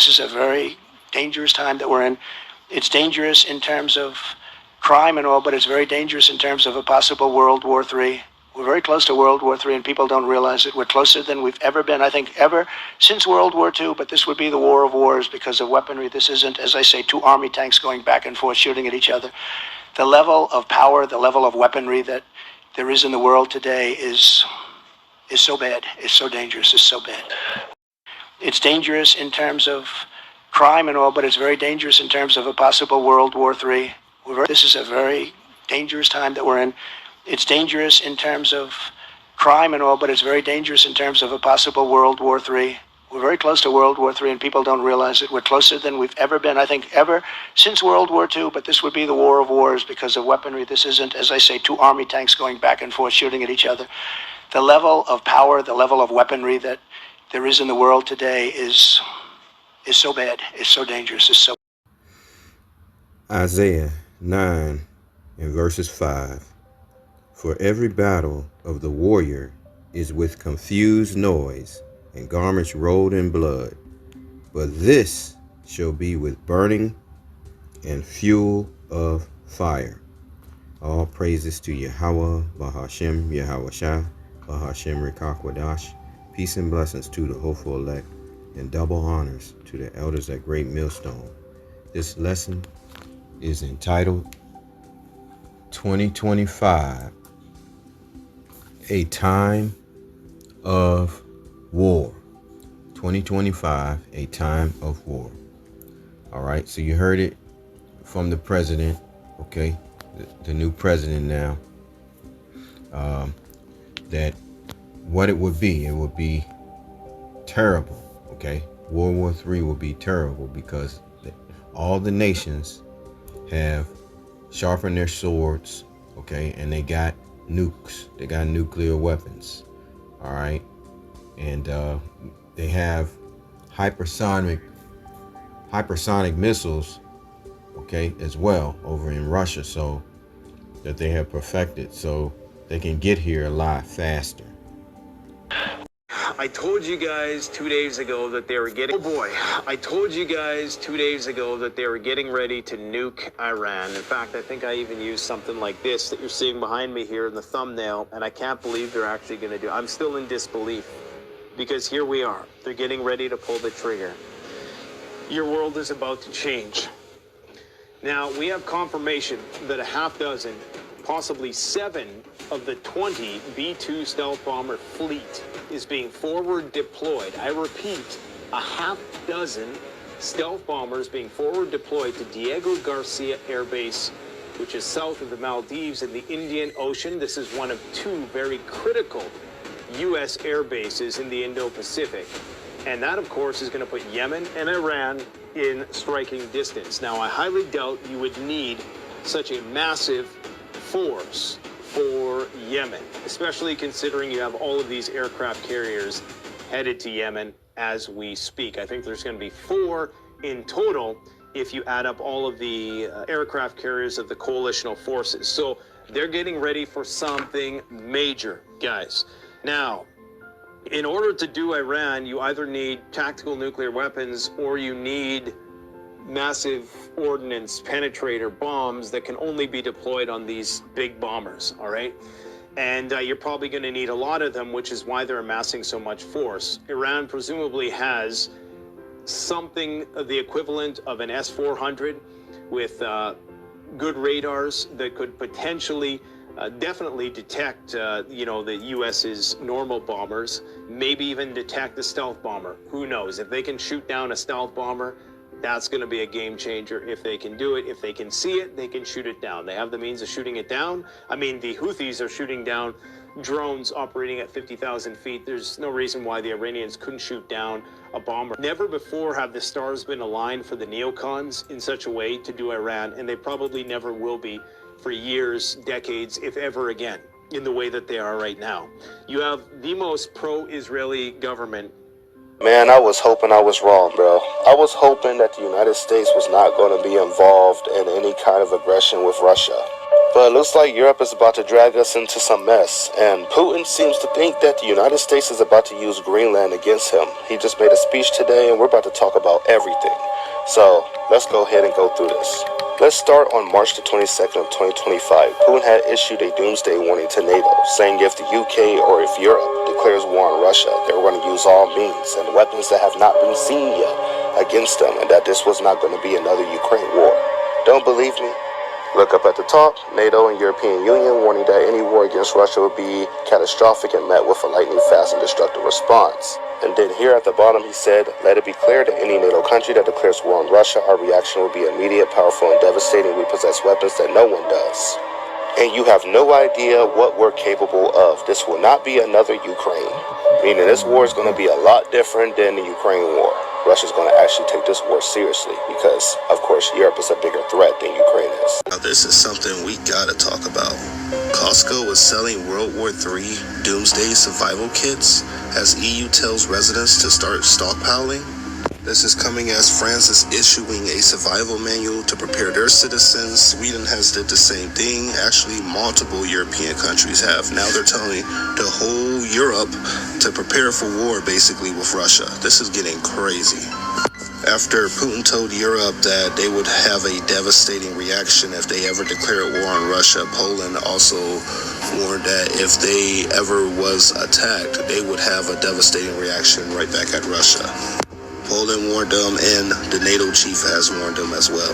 this is a very dangerous time that we're in. It's dangerous in terms of crime and all, but it's very dangerous in terms of a possible World War III. We're very close to World War III, and people don't realize it. We're closer than we've ever been, I think, ever since World War II, but this would be the war of wars because of weaponry. This isn't, as I say, two army tanks going back and forth shooting at each other. The level of power, the level of weaponry that there is in the world today is so bad, is so dangerous, is so bad. It's dangerous in terms of crime and all, but it's very dangerous in terms of a possible World War III. This is a very dangerous time that we're in. It's dangerous in terms of crime and all, but it's very dangerous in terms of a possible World War III. We're very close to World War III, and people don't realize it. We're closer than we've ever been, I think, ever since World War II, but this would be the war of wars because of weaponry. This isn't, as I say, two army tanks going back and forth shooting at each other. The level of power, the level of weaponry that there is in the world today is so bad, is so dangerous, is so... Isaiah 9 and verses 5. For every battle of the warrior is with confused noise and garments rolled in blood, but this shall be with burning and fuel of fire. All praises to Yahweh, Bahashem, Yahweh Shah, Bahashem Rekakwadash. Peace and blessings to the hopeful elect, and double honors to the elders at Great Millstone. This lesson is entitled 2025, A Time of War. 2025, A Time of War. All right, so you heard it from the president, okay, the new president now, that what it would be terrible, okay? World War III will be terrible because all the nations have sharpened their swords, okay, and they got nukes, they got nuclear weapons, all right, and they have hypersonic missiles, okay, as well over in Russia, so that they have perfected so they can get here a lot faster. I told you guys 2 days ago that they were getting... Oh boy. I told you guys 2 days ago that they were getting ready to nuke Iran. In fact, I think I even used something like this that you're seeing behind me here in the thumbnail, and I can't believe they're actually going to do it. I'm still in disbelief because here we are. They're getting ready to pull the trigger. Your world is about to change. Now, we have confirmation that a half dozen, possibly 7 of the 20 B-2 stealth bomber fleet is being forward deployed. I repeat, a half dozen stealth bombers being forward deployed to Diego Garcia Air Base, which is south of the Maldives in the Indian Ocean. This is one of 2 very critical U.S. air bases in the Indo-Pacific. And that, of course, is going to put Yemen and Iran in striking distance. Now, I highly doubt you would need such a massive force for Yemen, especially considering you have all of these aircraft carriers headed to Yemen as we speak. I think there's going to be 4 in total if you add up all of the aircraft carriers of the coalitional forces. So they're getting ready for something major, guys. Now, in order to do Iran, you either need tactical nuclear weapons or you need massive ordnance penetrator bombs that can only be deployed on these big bombers, all right? And you're probably going to need a lot of them, which is why they're amassing so much force. Iran presumably has something of the equivalent of an S-400 with good radars that could potentially definitely detect, the U.S.'s normal bombers, maybe even detect the stealth bomber. Who knows? If they can shoot down a stealth bomber, that's going to be a game changer if they can do it. If they can see it, they can shoot it down. They have the means of shooting it down. I mean, the Houthis are shooting down drones operating at 50,000 feet. There's no reason why the Iranians couldn't shoot down a bomber. Never before have the stars been aligned for the neocons in such a way to do Iran, and they probably never will be for years, decades, if ever again, in the way that they are right now. You have the most pro-Israeli government. Man, I was hoping I was wrong, bro. I was hoping that the United States was not going to be involved in any kind of aggression with Russia. But it looks like Europe is about to drag us into some mess, and Putin seems to think that the United States is about to use Greenland against him. He just made a speech today, and we're about to talk about everything. So let's go ahead and go through this. Let's start on March the 22nd of 2025. Putin had issued a doomsday warning to NATO, saying if the UK or if Europe declares war on Russia, they're going to use all means and weapons that have not been seen yet against them, and that this was not going to be another Ukraine war. Don't believe me? Look up at the top, NATO and European Union warning that any war against Russia would be catastrophic and met with a lightning fast and destructive response. And then here at the bottom he said, let it be clear to any NATO country that declares war on Russia, our reaction will be immediate, powerful, and devastating. We possess weapons that no one does. And you have no idea what we're capable of. This will not be another Ukraine. Meaning this war is going to be a lot different than the Ukraine war. Russia's going to actually take this war seriously because, of course, Europe is a bigger threat than Ukraine is. Now, this is something we got to talk about. Costco is selling World War III doomsday survival kits as EU tells residents to start stockpiling. This is coming as France is issuing a survival manual to prepare their citizens. Sweden has did the same thing. Actually, multiple European countries have. Now they're telling the whole Europe to prepare for war, basically, with Russia. This is getting crazy. After Putin told Europe that they would have a devastating reaction if they ever declared war on Russia, Poland also warned that if they ever was attacked, they would have a devastating reaction right back at Russia. Poland warned them, and the NATO chief has warned them as well.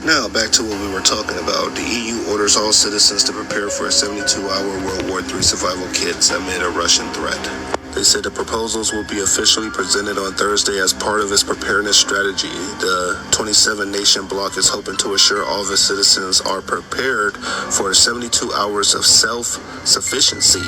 Now, back to what we were talking about. The EU orders all citizens to prepare for a 72-hour World War III survival kits amid a Russian threat. They said the proposals will be officially presented on Thursday as part of its preparedness strategy. The 27-nation bloc is hoping to assure all of its citizens are prepared for 72 hours of self-sufficiency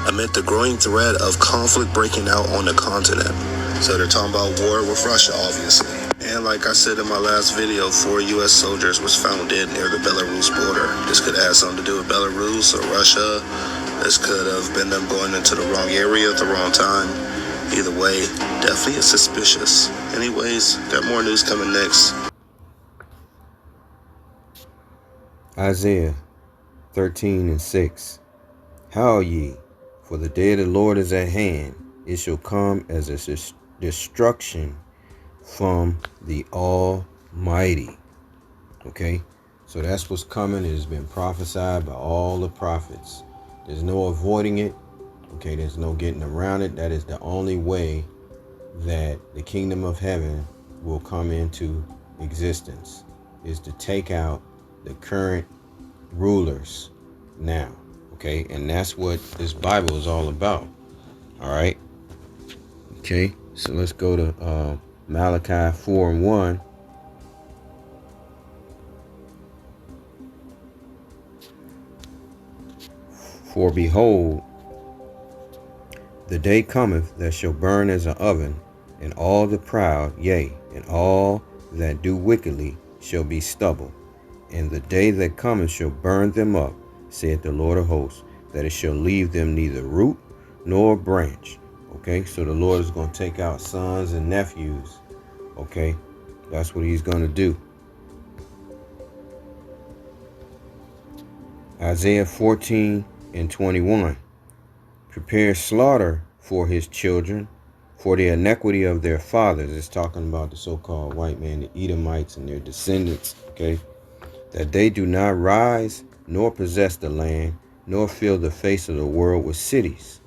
amid the growing threat of conflict breaking out on the continent. So they're talking about war with Russia, obviously. And like I said in my last video, 4 U.S. soldiers was found dead near the Belarus border. This could have had something to do with Belarus or Russia. This could have been them going into the wrong area at the wrong time. Either way, definitely is suspicious. Anyways, got more news coming next. Isaiah 13:6. Howl ye, for the day of the Lord is at hand. It shall come as a destruction from the Almighty. Okay, so that's what's coming. It has been prophesied by all the prophets. There's no avoiding it. Okay, there's no getting around it. That is the only way that the kingdom of heaven will come into existence, is to take out the current rulers now. Okay, and that's what this Bible is all about. All right. Okay, so let's go to Malachi 4:1. For behold, the day cometh that shall burn as an oven, and all the proud, yea, and all that do wickedly shall be stubble. And the day that cometh shall burn them up, saith the Lord of hosts, that it shall leave them neither root nor branch. Okay, so the Lord is going to take out sons and nephews. Okay, that's what he's going to do. Isaiah 14:21. Prepare slaughter for his children, for the iniquity of their fathers. It's talking about the so-called white man, the Edomites and their descendants. Okay, that they do not rise nor possess the land, nor fill the face of the world with cities.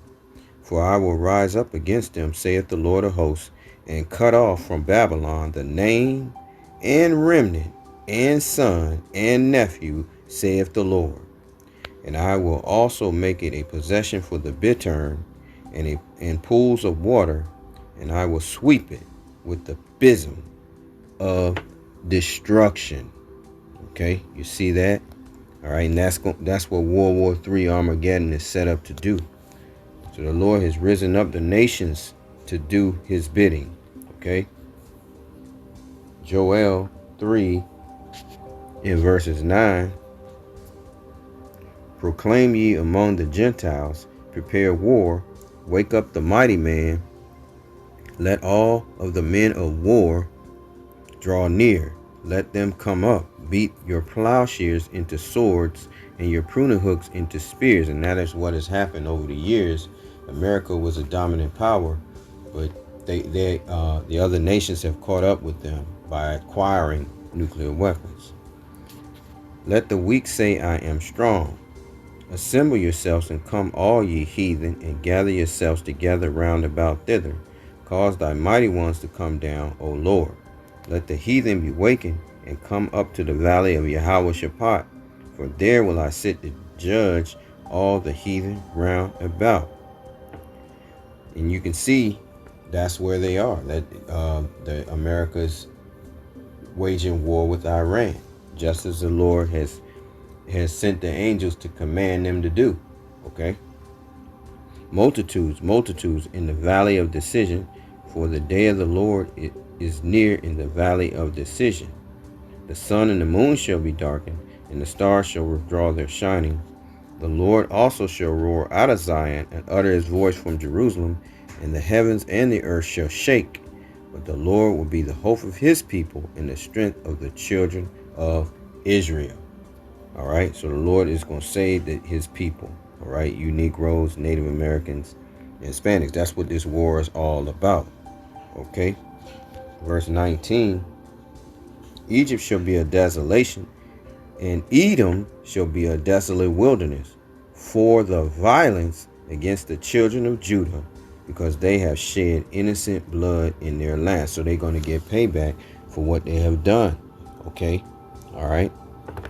For I will rise up against them, saith the Lord of hosts, and cut off from Babylon the name and remnant and son and nephew, saith the Lord. And I will also make it a possession for the bittern and pools of water, and I will sweep it with the besom of destruction. Okay, you see that? All right, and that's what World War III Armageddon is set up to do. So the Lord has risen up the nations to do his bidding. Okay. Joel 3 in verses 9. Proclaim ye among the Gentiles, prepare war, wake up the mighty man, let all of the men of war draw near, let them come up, beat your plowshares into swords, and your pruning hooks into spears. And that is what has happened over the years. America was a dominant power, but the other nations have caught up with them by acquiring nuclear weapons. Let the weak say, I am strong. Assemble yourselves and come, all ye heathen, and gather yourselves together round about thither. Cause thy mighty ones to come down, O Lord. Let the heathen be wakened and come up to the valley of Jehoshaphat, for there will I sit to judge all the heathen round about. And you can see that's where they are. That the America's waging war with Iran, just as the Lord has sent the angels to command them to do. Okay. Multitudes in the valley of decision, for the day of the Lord is near in the valley of decision. The sun and the moon shall be darkened, and the stars shall withdraw their shining. The Lord also shall roar out of Zion and utter his voice from Jerusalem, and the heavens and the earth shall shake. But the Lord will be the hope of his people and the strength of the children of Israel. All right, so the Lord is going to save his people. All right, you Negroes, Native Americans, and Hispanics. That's what this war is all about. Okay, verse 19. Egypt shall be a desolation, and Edom shall be a desolate wilderness, for the violence against the children of Judah, because they have shed innocent blood in their land. So they're going to get payback for what they have done. Okay, all right.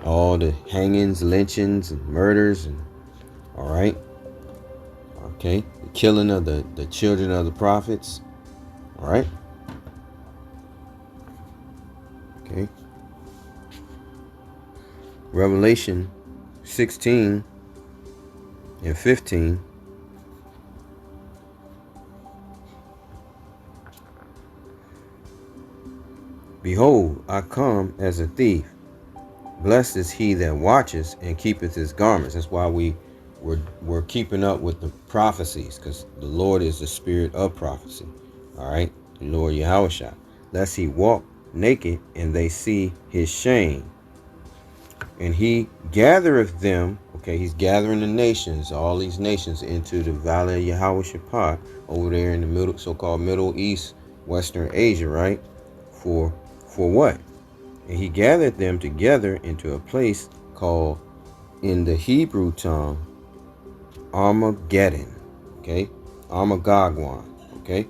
All the hangings, lynchings, and murders, and all right. Okay, the killing of the children of the prophets. All right. Okay. Revelation 16 and 15. Behold, I come as a thief. Blessed is he that watches and keepeth his garments. That's why we're keeping up with the prophecies, because the Lord is the spirit of prophecy. All right, the Lord Yahushua. Lest he walk naked and they see his shame. And he gathereth them. Okay, he's gathering the nations, all these nations, into the valley of Jehoshaphat over there in the middle, so-called Middle East, Western Asia, right? For what? And he gathered them together into a place called, in the Hebrew tongue, Armageddon. Okay, Armageddon. Okay.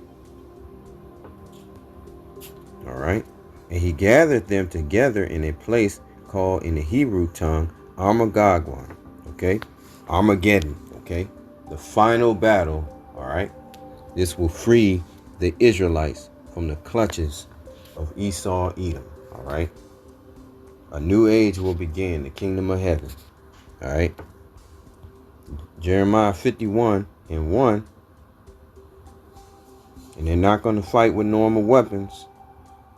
All right. And he gathered them together in a place called, in the Hebrew tongue, Armageddon. Okay, Armageddon. Okay, the final battle. All right. This will free the Israelites from the clutches of Esau, Edom. All right. A new age will begin, the kingdom of heaven. All right. Jeremiah 51 and 1. And they're not going to fight with normal weapons.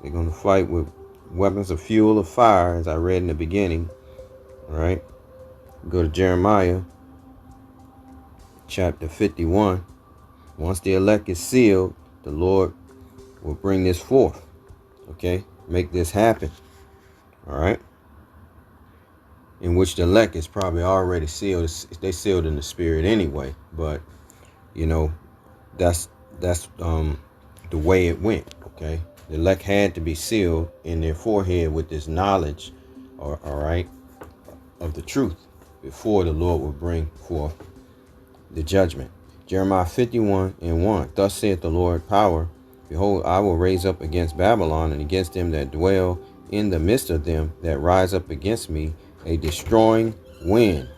They're going to fight with weapons of fuel of fire, as I read in the beginning. All right. Go to Jeremiah chapter 51. Once the elect is sealed, the Lord will bring this forth. Okay. Make this happen. All right. In which the elect is probably already sealed. They sealed in the spirit anyway. But, you know, that's the way it went. Okay. The elect had to be sealed in their forehead with this knowledge, all right, of the truth before the Lord will bring forth the judgment. Jeremiah 51 and 1. Thus saith the Lord power. Behold, I will raise up against Babylon and against them that dwell in the midst of them that rise up against me a destroying wind,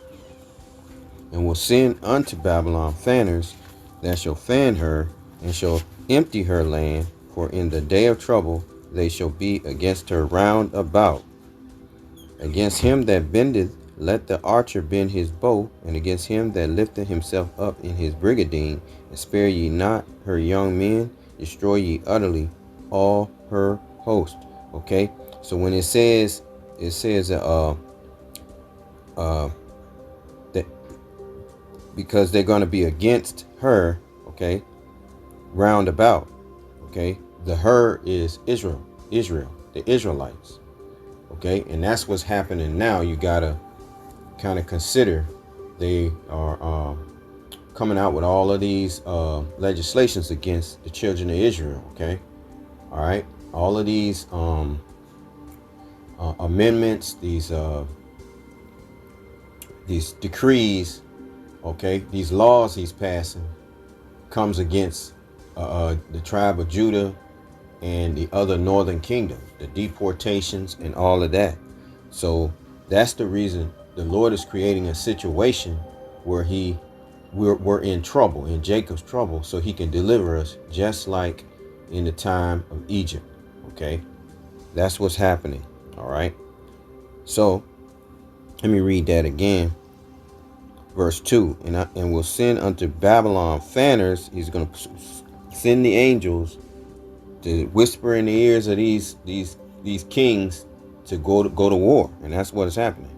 and will send unto Babylon fanners that shall fan her and shall empty her land, for in the day of trouble they shall be against her round about. Against him that bendeth, let the archer bend his bow, and against him that lifteth himself up in his brigandine, and spare ye not her young men, destroy ye utterly all her host. Okay, so when it says that because they're going to be against her, okay, round about, okay, the her is Israel, the Israelites, okay, and that's what's happening now. You gotta kind of consider, they are coming out with all of these legislations against the children of Israel. Okay, all right, all of these amendments, these decrees, okay, these laws he's passing comes against the tribe of Judah and the other northern kingdom, the deportations and all of that. So that's the reason the Lord is creating a situation where we're in trouble, in Jacob's trouble, so he can deliver us just like in the time of Egypt. Okay, that's what's happening. All right, so let me read that again. Verse 2, and will send unto Babylon fanners. He's going to send the angels to whisper in the ears of these kings to go to war, and that's what is happening.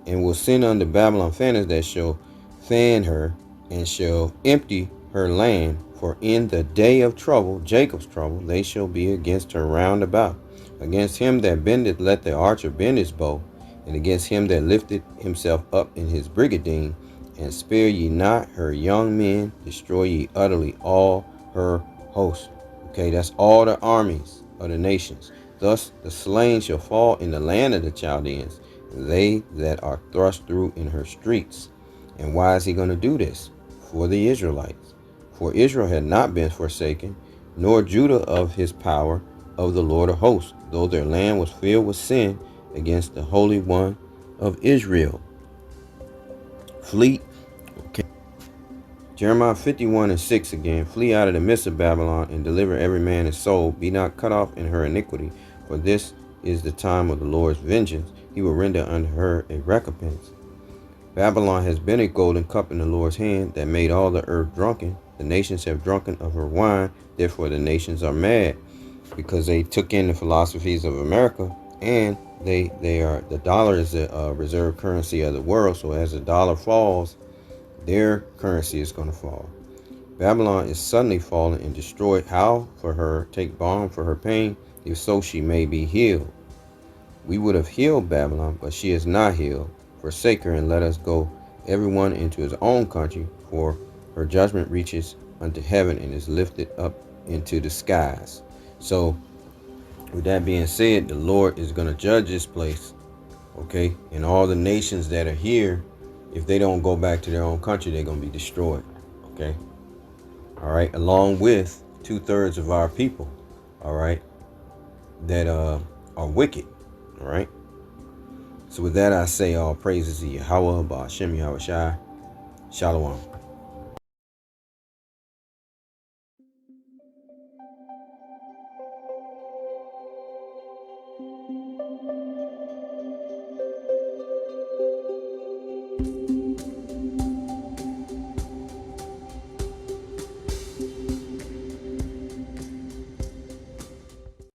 And will send unto Babylon fanners that shall fan her, and shall empty her land. For in the day of trouble, Jacob's trouble, they shall be against her round about. Against him that bendeth, let the archer bend his bow, and against him that lifteth himself up in his brigadine. And spare ye not her young men, destroy ye utterly all her host. Okay, that's all the armies of the nations. Thus the slain shall fall in the land of the Chaldeans, they that are thrust through in her streets. And why is he going to do this? For the Israelites. For Israel had not been forsaken, nor Judah of his power of the Lord of hosts, though their land was filled with sin against the Holy One of Israel. Flee. Okay. Jeremiah 51:6 again. Flee out of the midst of Babylon, and deliver every man his soul. Be not cut off in her iniquity, for this is the time of the Lord's vengeance. He will render unto her a recompense. Babylon has been a golden cup in the Lord's hand, that made all the earth drunken. The nations have drunken of her wine, therefore the nations are mad, because they took in the philosophies of America, and the dollar is the reserve currency of the world. So as the dollar falls, their currency is going to fall. Babylon is suddenly fallen and destroyed. How for her? Take balm for her pain, if so she may be healed. We would have healed Babylon, but she is not healed. Forsake her, and let us go everyone into his own country, for her judgment reaches unto heaven and is lifted up into the skies. So with that being said, the Lord is going to judge this place, okay? And all the nations that are here, if they don't go back to their own country, they're going to be destroyed, okay? All right, along with 2/3 of our people, all right, that are wicked, all right? So with that, I say all praises to Yahweh, Ba'ashem Yahweh Shai. Shalom.